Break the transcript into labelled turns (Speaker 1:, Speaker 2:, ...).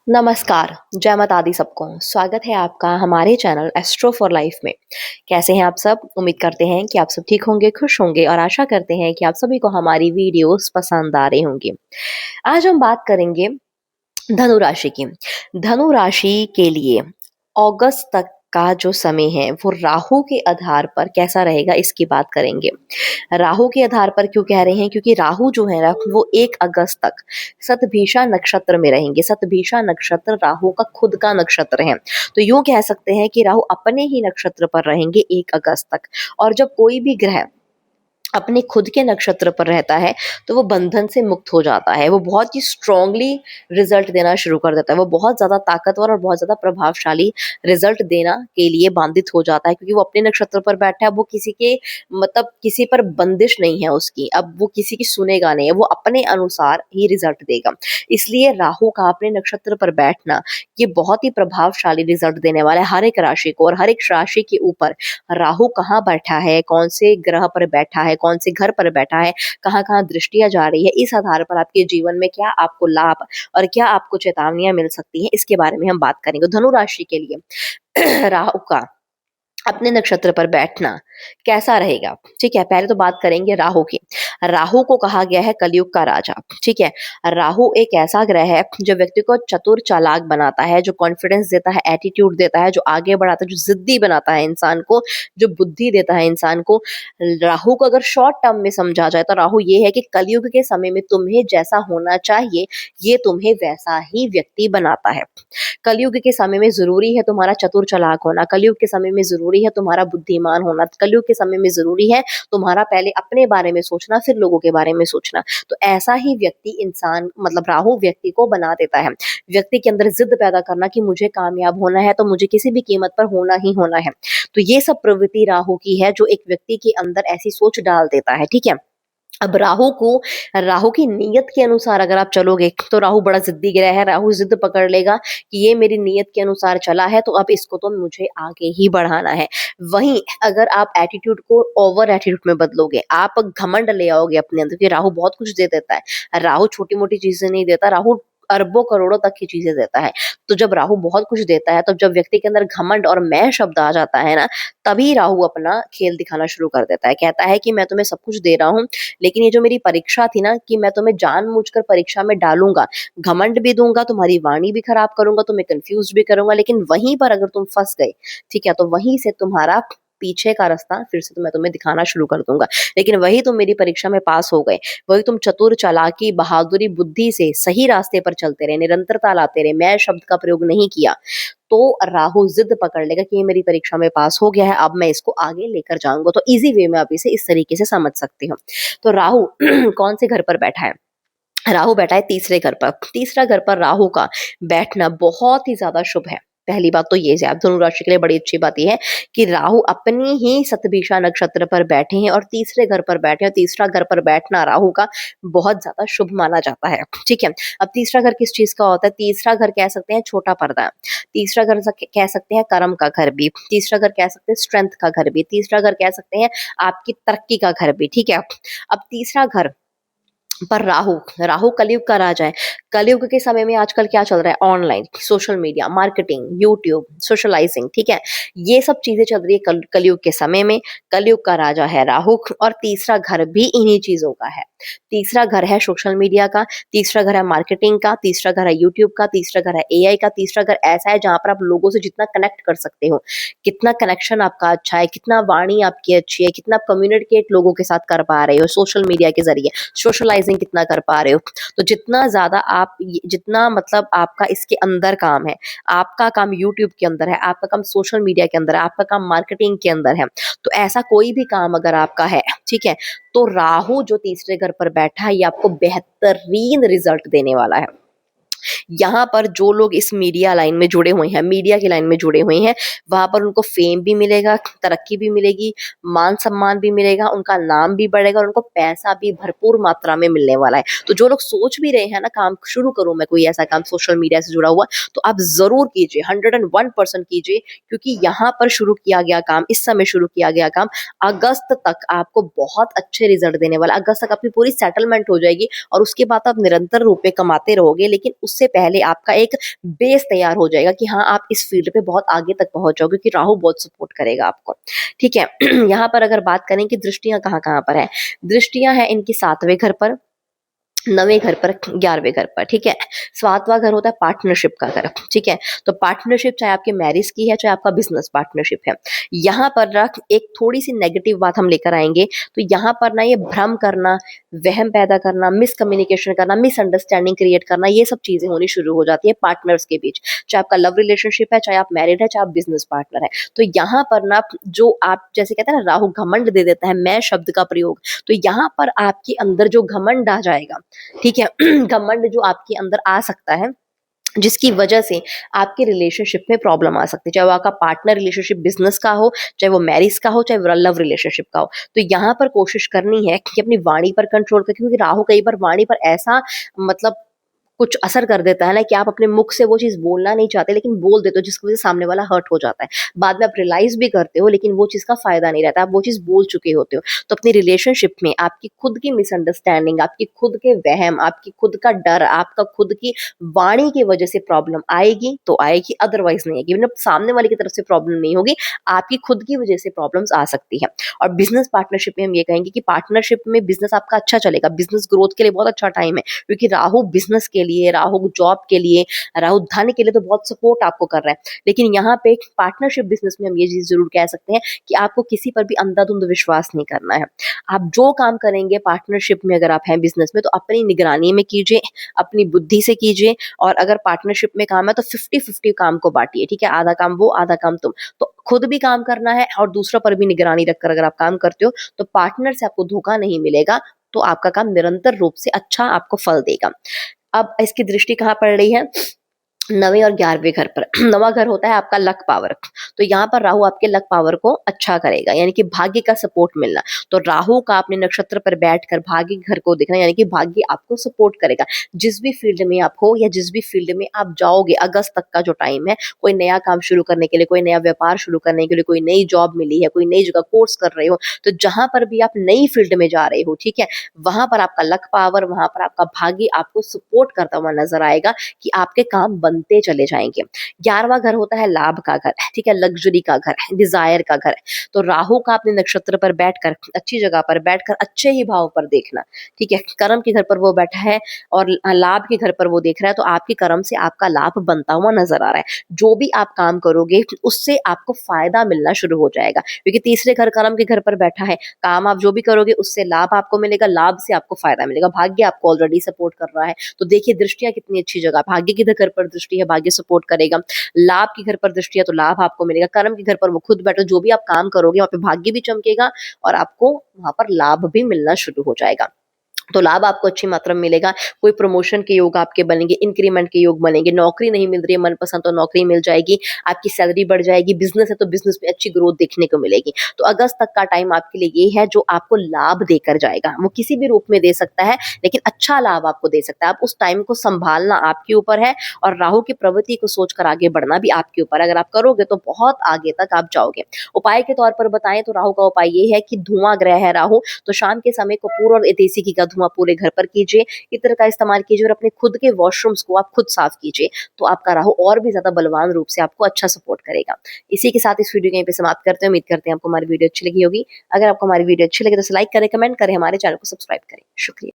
Speaker 1: नमस्कार, जय माता दी सबको। स्वागत है आपका हमारे चैनल एस्ट्रो फॉर लाइफ में। कैसे हैं आप सब? उम्मीद करते हैं कि आप सब ठीक होंगे, खुश होंगे और आशा करते हैं कि आप सभी को हमारी वीडियोस पसंद आ रही होंगी। आज हम बात करेंगे धनु राशि की। धनु राशि के लिए अगस्त तक का जो समय है वो राहु के आधार पर कैसा रहेगा इसकी बात करेंगे। राहु के आधार पर क्यों कह रहे हैं? क्योंकि राहु जो है ना वो 1 अगस्त तक शतभिषा नक्षत्र में रहेंगे। शतभिषा नक्षत्र राहु का खुद का नक्षत्र है। तो यूँ कह सकते हैं कि राहु अपने ही नक्षत्र पर रहेंगे 1 अगस्त तक। और जब कोई भी ग्रह अपने खुद के नक्षत्र पर रहता है तो वो बंधन से मुक्त हो जाता है। वो बहुत ही स्ट्रांगली रिजल्ट देना शुरू कर देता है। वो बहुत ज़्यादा ताकतवर और बहुत ज़्यादा प्रभावशाली रिजल्ट देना के लिए बांधित हो जाता है, क्योंकि वो अपने नक्षत्र पर बैठा है। वो किसी के मतलब किसी पर बंदिश नहीं है उसकी। अब वो किसी की सुनेगा नहीं है, वो अपने अनुसार ही रिजल्ट देगा। इसलिए राहु का अपने नक्षत्र पर बैठना ये बहुत ही प्रभावशाली रिजल्ट देने वाला है हर एक राशि को। और हर एक राशि के ऊपर राहु कहाँ बैठा है, कौन से ग्रह पर बैठा है, कौन से घर पर बैठा है, कहाँ-कहाँ दृष्टियाँ जा रही है, इस आधार पर आपके जीवन में क्या आपको लाभ और क्या आपको चेतावनियाँ मिल सकती हैं, इसके बारे में हम बात करेंगे। धनु राशि के लिए राहु का अपने नक्षत्र पर बैठना कैसा रहेगा? ठीक है, पहले तो बात करेंगे राहु की। राहु को कहा गया है कलयुग का राजा, ठीक है। राहु एक ऐसा ग्रह है जो व्यक्ति को चतुर चालाक बनाता है, जो कॉन्फिडेंस देता है, एटीट्यूड देता है, जो आगे बढ़ाता है, जो जिद्दी बनाता है इंसान को, जो बुद्धि देता है इंसान को। राहु को अगर शॉर्ट टर्म में समझा जाए तो राहु ये है कि कलयुग के समय में तुम्हें जैसा होना चाहिए, ये तुम्हें वैसा ही व्यक्ति बनाता है। कलयुग के समय में ज़रूरी है तुम्हारा चतुर चालाक होना, कलयुग के समय में ज़रूरी है तुम्हारा बुद्धिमान होना, कलयुग के समय में ज़रूरी है तुम्हारा पहले अपने बारे में सोचना, फिर लोगों के बारे में सोचना। तो ऐसा ही व्यक्ति इंसान मतलब राहु व्यक्ति को बना देता है। व्यक्ति के अंदर ज़िद पैदा करना कि मुझे कामयाब होना है तो मुझे किसी भी कीमत पर होना ही होना है। तो ये सब प्रवृत्ति राहु की है जो एक व्यक्ति के अंदर ऐसी सोच डाल देता है, ठीक है? अब राहु की नीयत के अनुसार अगर आप चलोगे तो राहु बड़ा ज़िद्दी ग्रह है। राहु ज़िद पकड़ लेगा कि ये मेरी नीयत के अनुसार चला है तो अब इसको तो मुझे आगे ही बढ़ाना है। वहीं अगर आप एटीट्यूड को ओवर एटीट्यूड में बदलोगे, आप घमंड ले आओगे अपने अंदर कि राहु बहुत कुछ दे देता है। राहु छोटी-मोटी चीज़ें नहीं देता, राहु अरबों करोड़ों तक की चीज़ें देता है। तो जब राहु बहुत कुछ देता है, तब जब व्यक्ति के अंदर घमंड और मैं शब्द आ जाता है ना, तभी राहु अपना खेल दिखाना शुरू कर देता है। कहता है कि मैं तुम्हें सब कुछ दे रहा हूँ, लेकिन ये जो मेरी परीक्षा थी ना कि मैं तुम्हें जानबूझकर परीक्षा में डालूँगा, घमंड भी दूँगा, तुम्हारी वाणी भी खराब करूँगा, तुम्हें कन्फ्यूज़ भी करूँगा, लेकिन वहीं पर अगर तुम फँस गए, ठीक है? तो वहीं से तुम्हारा पीछे का रास्ता फिर से तो मैं तुम्हें दिखाना शुरू कर दूँगा। लेकिन वही तुम मेरी परीक्षा में पास हो गए, वही तुम चतुर, चालाकी, बहादुरी, बुद्धि से सही रास्ते पर चलते रहे, निरंतरता लाते रहे, मैं शब्द का प्रयोग नहीं किया, तो राहु ज़िद पकड़ लेगा कि ये मेरी परीक्षा में पास हो गया है, अब मैं इसको आगे लेकर जाऊँगा। तो ईज़ी वे में आप इसे इस तरीके से समझ सकते हो। तो राहु कौन से घर पर बैठा है? राहु बैठा है तीसरे घर पर। तीसरा घर पर राहु का बैठना बहुत ही ज़्यादा शुभ है। पहली बात तो ये है, आप धनु राशि के लिए बड़ी अच्छी बात ये है कि राहु अपनी ही शतभिषा नक्षत्र पर बैठे हैं और तीसरे घर पर बैठे हैं। तीसरा घर पर बैठना राहु का बहुत ज़्यादा शुभ माना जाता है, ठीक है? अब तीसरा घर किस चीज़ का होता है? तीसरा घर कह सकते हैं छोटा पर्दा। तीसरा घर कह सकते हैं कर्म का घर भी। तीसरा घर कह सकते हैं स्ट्रेंथ का घर भी। तीसरा घर कह सकते हैं आपकी तरक्की का घर भी, ठीक है? अब तीसरा घर पर राहु कलयुग का राजा है। कलयुग के समय में आजकल क्या चल रहा है? Online, social media, marketing, YouTube, socializing, ठीक है? ये सब चीज़ें चल रही है कलयुग के समय में। कलयुग का राजा है राहु और तीसरा घर भी इन्हीं चीज़ों का है। तीसरा घर है सोशल मीडिया का, तीसरा घर है मार्केटिंग का, तीसरा घर है यूट्यूब का, तीसरा घर है एआई का, तीसरा घर ऐसा है जहाँ पर आप लोगों से जितना कनेक्ट कर सकते हो, कितना कनेक्शन आपका अच्छा है, कितना वाणी आपकी अच्छी है, कितना आप कम्युनिकेट लोगों के साथ कर पा रहे हो सोशल मीडिया के ज़रिए, सोशलाइजिंग कितना कर पा रहे हो। तो जितना ज़्यादा आप जितना मतलब आपका इसके अंदर काम है, आपका काम यूट्यूब के अंदर है, आपका काम सोशल मीडिया के अंदर है, आपका काम मार्केटिंग के अंदर है, तो ऐसा कोई भी काम अगर आपका है, ठीक है? तो राहु जो तीसरे घर पर बैठा है, ये आपको बेहतरीन रिज़ल्ट देने वाला है। यहाँ पर जो लोग इस मीडिया लाइन में जुड़े हुए हैं, मीडिया की लाइन में जुड़े हुए हैं, वहाँ पर उनको फेम भी मिलेगा, तरक्की भी मिलेगी, मान-सम्मान भी मिलेगा, उनका नाम भी बढ़ेगा और उनको पैसा भी भरपूर मात्रा में मिलने वाला है। तो जो लोग सोच भी रहे हैं ना काम शुरू करूँ मैं कोई ऐसा काम सोशल मीडिया से जुड़ा हुआ, तो आप ज़रूर कीजिए, 101% कीजिए, क्योंकि यहाँ पर शुरू किया गया काम, इस समय शुरू किया गया काम अगस्त तक आपको बहुत अच्छे रिज़ल्ट देने वाला है। अगस्त तक आपकी पूरी सेटलमेंट हो जाएगी और उसके बाद आप निरंतर रुपए कमाते रहोगे, लेकिन उससे पहले आपका एक बेस तैयार हो जाएगा कि हाँ, आप इस फील्ड पे बहुत आगे तक पहुँच जाओगे क्योंकि राहु बहुत सपोर्ट करेगा आपको। ठीक है? यहाँ पर अगर बात करें कि दृष्टियाँ कहाँ-कहाँ पर है, दृष्टियाँ हैं इनकी 7वें घर पर, 9वें घर पर, 11वें घर पर, ठीक है? 7वां घर होता है पार्टनरशिप का घर, ठीक है? तो पार्टनरशिप चाहे आपके मैरिज की है, चाहे आपका बिज़नेस पार्टनरशिप है। यहाँ पर ना एक थोड़ी-सी नेगेटिव बात हम लेकर आएँगे, तो यहाँ पर ना ये भ्रम करना, वहम पैदा करना, मिसकम्युनिकेशन करना, मिसअंडरस्टैंडिंग क्रिएट करना, ये सब चीज़ें होनी शुरू हो जाती है पार्टनर्स के बीच। चाहे आपका लव रिलेशनशिप है, चाहे आप मैरिड हैं, चाहे आप बिज़नेस पार्टनर हैं। तो यहाँ पर ना जो आप जैसे कहते हैं ना राहु घमंड दे देता है, मैं शब्द का प्रयोग, तो यहाँ पर आपके अंदर जो घमंड आ जाएगा, ठीक है? घमंड जो आपके अंदर आ सकता है, जिसकी वजह से आपके रिलेशनशिप में प्रॉब्लम आ सकती है। चाहे वो आपका पार्टनर रिलेशनशिप बिज़नेस का हो, चाहे वो मैरिज का हो, चाहे वो लव रिलेशनशिप का हो। तो यहाँ पर कोशिश करनी है कि अपनी वाणी पर कंट्रोल करें क्योंकि राहु कई बार वाणी पर ऐसा मतलब कुछ असर कर देता है ना कि आप अपने मुख से वो चीज़ बोलना नहीं चाहते लेकिन बोल देते हो जिसकी वज़ह से सामने वाला हर्ट हो जाता है। बाद में आप रियलाइज़ भी करते हो लेकिन वो चीज़ का फ़ायदा नहीं रहता, आप वो चीज़ बोल चुके होते हो। तो अपनी रिलेशनशिप में आपकी खुद की मिसअंडरस्टैंडिंग, आपकी खुद के वहम, आपकी खुद का डर, आपका खुद की वाणी की वज़ह से प्रॉब्लम आएगी तो आएगी, अदरवाइज़ नहीं आएगी। मतलब सामने वाले की तरफ से प्रॉब्लम नहीं होगी, आपकी खुद की वज़ह से प्रॉब्लम्स आ सकती है। और बिज़नेस पार्टनरशिप में हम ये कहेंगे कि पार्टनरशिप में बिज़नेस आपका अच्छा चलेगा, बिज़नेस ग्रोथ के लिए बहुत अच्छा टाइम है क्योंकि राहु बिज़नेस के लिए, राहु जॉब के लिए, राहु धन के लिए तो बहुत सपोर्ट आपको कर रहा है। लेकिन यहाँ पे पार्टनरशिप बिज़नेस में हम ये चीज़ ज़रूर कह सकते हैं कि आपको किसी पर भी अंधाधुंध विश्वास नहीं करना है। आप जो काम करेंगे पार्टनरशिप में अगर आप हैं बिज़नेस में तो अपनी निगरानी में कीजिए, अपनी बुद्धि से कीजिए और अगर पार्टनरशिप में काम है तो 50-50 काम को बाँटिए, ठीक है? आधा काम वो, आधा काम तुम। तो खुद भी काम करना है और दूसरों पर भी निगरानी रखकर अगर आप काम करते हो तो पार्टनर से आपको धोखा नहीं मिलेगा, तो आपका काम निरंतर रूप से अच्छा आपको फल देगा। अब इसकी दृष्टि कहाँ पड़ रही है? 9वें और 11वें घर पर। 9वां घर होता है आपका लक पावर। तो यहाँ पर राहु आपके लक पावर को अच्छा करेगा, यानी कि भाग्य का सपोर्ट मिलना। तो राहु का अपने नक्षत्र पर बैठकर भाग्य घर को देखना, यानी कि भाग्य आपको सपोर्ट करेगा। जिस भी फील्ड में आप हो या जिस भी फील्ड में आप जाओगे, अगस्त तक का जो टाइम है, कोई नया काम शुरू करने के लिए, कोई नया व्यापार शुरू करने के लिए, कोई नई जॉब मिली है, कोई नई जगह कोर्स कर रहे हो, तो जहाँ पर भी आप नई फील्ड में जा रहे हो, ठीक है? वहाँ पर आपका लक पावर, वहाँ पर आपका भाग्य आपको सपोर्ट करता हुआ नज़र आएगा कि आपके काम बनते चले जाएँगे। 11वां घर होता है लाभ का घर, ठीक है? लग्ज़री का घर, डिज़ायर का घर। तो राहु का अपने नक्षत्र पर बैठकर, अच्छी जगह पर बैठकर, अच्छे ही भाव पर देखना, ठीक है? कर्म के घर पर वो बैठा है और लाभ के घर पर वो देख रहा है, तो आपके कर्म से आपका लाभ बनता हुआ नज़र आ रहा है। जो भी आप काम करोगे, उससे आपको फ़ायदा मिलना शुरू हो जाएगा क्योंकि तीसरे घर कर्म के घर पर बैठा है। काम आप जो भी करोगे, उससे लाभ आपको मिलेगा, लाभ से आपको फ़ायदा मिलेगा। भाग्य आपको ऑलरेडी सपोर्ट कर रहा है। तो देखिए दृष्टियाँ कितनी अच्छी जगह, भाग्य के घर पर दृष्टि है, भाग्य सपोर्ट करेगा। लाभ के घर पर दृष्टि है तो लाभ आपको मिलेगा। कर्म के घर पर वो खुद बैठो, जो भी आप काम करोगे वहाँ पे भाग्य भी चमकेगा और आपको वहाँ पर लाभ भी मिलना शुरू हो जाएगा। तो लाभ आपको अच्छी मात्रा में मिलेगा, कोई प्रमोशन के योग आपके बनेंगे, इंक्रीमेंट के योग बनेंगे, नौकरी नहीं मिल रही है मनपसंद तो नौकरी मिल जाएगी, आपकी सैलरी बढ़ जाएगी, बिज़नेस है तो बिज़नेस में अच्छी ग्रोथ देखने को मिलेगी। तो अगस्त तक का टाइम आपके लिए ये है जो आपको लाभ देकर जाएगा। वो किसी भी रूप में दे सकता है, लेकिन अच्छा लाभ आपको दे सकता है। आप उस टाइम को सँभालना आपके ऊपर है और राहु की प्रवृत्ति को सोचकर आगे बढ़ना भी आपके ऊपर है। अगर आप करोगे तो बहुत आगे तक आप जाओगे। उपाय के तौर पर बताएँ तो राहु का उपाय ये है कि धुआँ ग्रह है राहु, तो शाम के समय कपूर और देसी घी का धुआं पूरे घर पर कीजिए, इत्र का इस्तेमाल कीजिए और अपने खुद के वॉशरूम्स को आप खुद साफ कीजिए, तो आपका राहु और भी ज़्यादा बलवान रूप से आपको अच्छा सपोर्ट करेगा। इसी के साथ इस वीडियो को यहीं पे समाप्त करते हैं। उम्मीद करते हैं आपको हमारी वीडियो अच्छी लगी होगी। अगर आपको हमारी वीडियो अच्छी लगी तो इसे लाइक करें, कमेंट करें, हमारे चैनल को सब्सक्राइब करें। शुक्रिया।